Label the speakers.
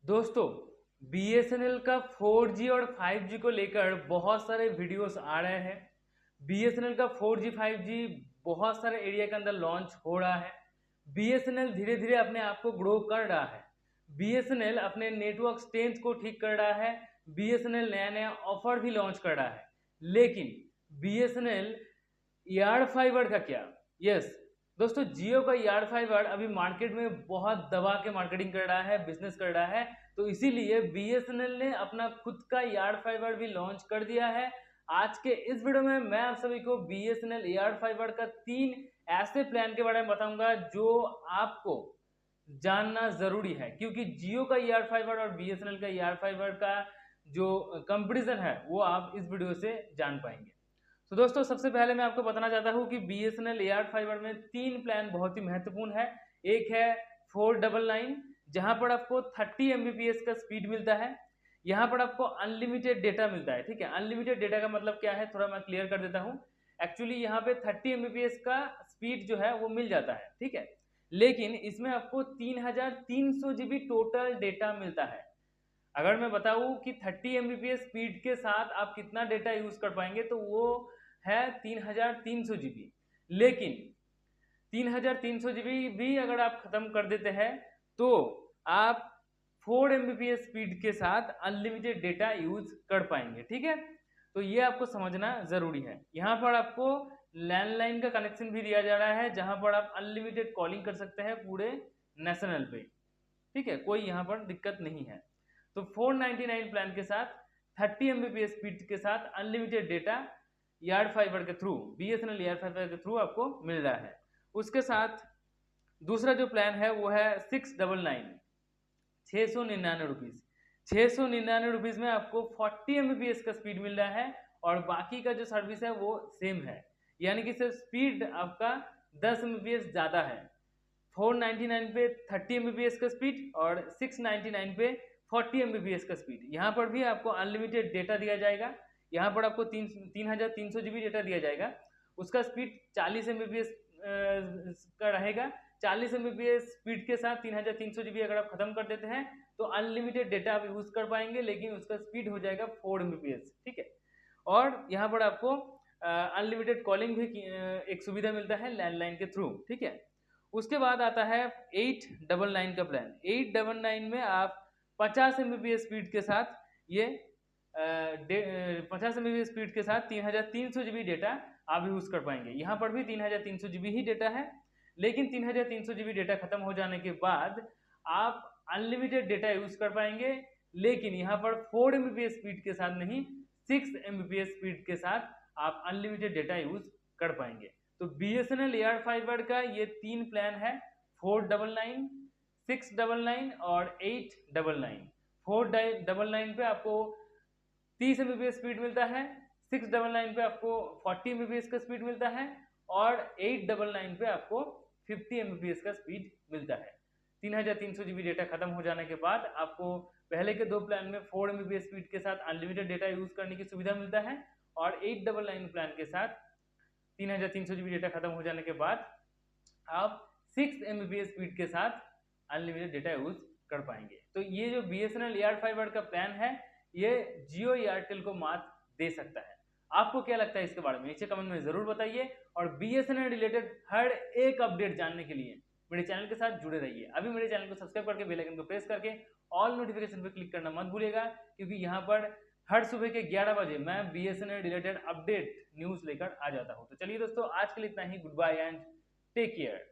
Speaker 1: दोस्तों, बीएसएनएल का 4G और 5G को लेकर बहुत सारे वीडियोस आ रहे हैं। बीएसएनएल का 4G 5G बहुत सारे एरिया के अंदर लॉन्च हो रहा है। बीएसएनएल धीरे धीरे अपने आप को ग्रो कर रहा है। बीएसएनएल अपने नेटवर्क स्ट्रेंथ को ठीक कर रहा है। बीएसएनएल नया नया ऑफर भी लॉन्च कर रहा है। लेकिन बीएसएनएल यार्ड फाइबर का क्या? यस दोस्तों, जियो का यार्ड फाइबर अभी मार्केट में बहुत दबा के मार्केटिंग कर रहा है, बिजनेस कर रहा है। तो इसीलिए बीएसएनएल ने अपना खुद का यार्ड फाइबर भी लॉन्च कर दिया है। आज के इस वीडियो में मैं आप सभी को बीएसएनएल यार्ड फाइबर का 3 ऐसे प्लान के बारे में बताऊंगा जो आपको जानना जरूरी है, क्योंकि जियो का यार्ड फाइबर और बीएसएनएल का यार्ड फाइबर का जो कंपैरिजन है वो आप इस वीडियो से जान पाएंगे। तो दोस्तों, सबसे पहले मैं आपको बताना चाहता हूँ कि बीएसएनएल यार्ड फाइबर में 3 प्लान बहुत ही महत्वपूर्ण है। एक है 499, जहां पर आपको 30 Mbps का स्पीड मिलता है। यहाँ पर आपको अनलिमिटेड डेटा मिलता है। ठीक है, अनलिमिटेड डेटा का मतलब क्या है, थोड़ा मैं क्लियर कर देता हूँ। एक्चुअली यहाँ पे 30 Mbps का स्पीड जो है वो मिल जाता है। ठीक है, लेकिन इसमें आपको 3300 GB टोटल डेटा मिलता है। अगर मैं बताऊं कि 30 Mbps स्पीड के साथ आप कितना डेटा यूज कर पाएंगे, तो वो है 3300 GB। लेकिन 3300 GB भी अगर आप खत्म कर देते हैं तो आप 4 Mbps स्पीड के साथ अनलिमिटेड डेटा यूज कर पाएंगे। ठीक है, तो ये आपको समझना जरूरी है। यहाँ पर आपको लैंडलाइन का कनेक्शन भी दिया जा रहा है, जहां पर आप अनलिमिटेड कॉलिंग कर सकते हैं पूरे नेशनल पे। ठीक है, कोई यहाँ पर दिक्कत नहीं है। तो 499 प्लान के साथ 30 Mbps स्पीड के साथ अनलिमिटेड डेटा यार्ड फाइबर के थ्रू, बीएसएनएल यार्ड फाइबर के थ्रू आपको मिल रहा है। उसके साथ दूसरा जो प्लान है वो है 699, 699 रुपीज। 699 रुपीज में आपको 40 Mbps का स्पीड मिल रहा है और बाकी का जो सर्विस है वो सेम है, यानी कि सिर्फ स्पीड आपका 10 Mbps ज्यादा है। 499 पे 30 Mbps का स्पीड और 699 पे 40 Mbps का स्पीड। यहाँ पर भी आपको अनलिमिटेड डेटा दिया जाएगा। यहाँ पर आपको 3300 GB डेटा दिया जाएगा। उसका स्पीड 40 Mbps का रहेगा। 40 Mbps स्पीड के साथ 3300 GB अगर आप खत्म कर देते हैं तो अनलिमिटेड डेटा आप यूज कर पाएंगे, लेकिन उसका स्पीड हो जाएगा 4 Mbps। ठीक है, और यहाँ पर आपको अनलिमिटेड कॉलिंग भी एक सुविधा मिलता है लैंडलाइन के थ्रू। ठीक है, उसके बाद आता है 899 का प्लान। 899 में आप 50 Mbps स्पीड के साथ 50 Mbps स्पीड के साथ 3300 GB डेटा आप यूज कर पाएंगे। यहाँ पर भी 3300 GB ही डेटा है, लेकिन 3300 GB डेटा खत्म हो जाने के बाद आप अनलिमिटेड डेटा यूज कर पाएंगे, लेकिन यहाँ पर 4 Mbps स्पीड के साथ नहीं, 6 Mbps स्पीड के साथ आप अनलिमिटेड डेटा यूज कर पाएंगे। तो बीएसएनएल एयर फाइबर का ये 3 प्लान है, 499, 699 और 899। 499 पे आपको 30 Mbps स्पीड मिलता है, 699 पे आपको 40 Mbps का स्पीड मिलता है और 899 पे आपको 50 Mbps का स्पीड मिलता है। 3300 GB डेटा खत्म हो जाने के बाद आपको पहले के 2 प्लान में 4 Mbps स्पीड के साथ अनलिमिटेड डेटा यूज करने की सुविधा मिलता है, और 899 प्लान के साथ 3300 GB डेटा खत्म हो जाने के बाद आप 6 Mbps स्पीड के साथ अनलिमिटेड डेटा यूज कर पाएंगे। तो ये जो बीएसएनएल यार्ड फाइबर का प्लान है, ये जियो एयरटेल को मात दे सकता है। आपको क्या लगता है इसके बारे में, नीचे कमेंट में जरूर बताइए। और बीएसएनएल रिलेटेड हर एक अपडेट जानने के लिए मेरे चैनल के साथ जुड़े रहिए। अभी मेरे चैनल को सब्सक्राइब करके बेल आइकन को प्रेस करके ऑल नोटिफिकेशन पे क्लिक करना मत भूलिएगा, क्योंकि यहाँ पर हर सुबह के 11 बजे मैं बीएसएनएल रिलेटेड अपडेट न्यूज लेकर आ जाता हूँ। तो चलिए दोस्तों, आज के लिए इतना ही। Goodbye and take care.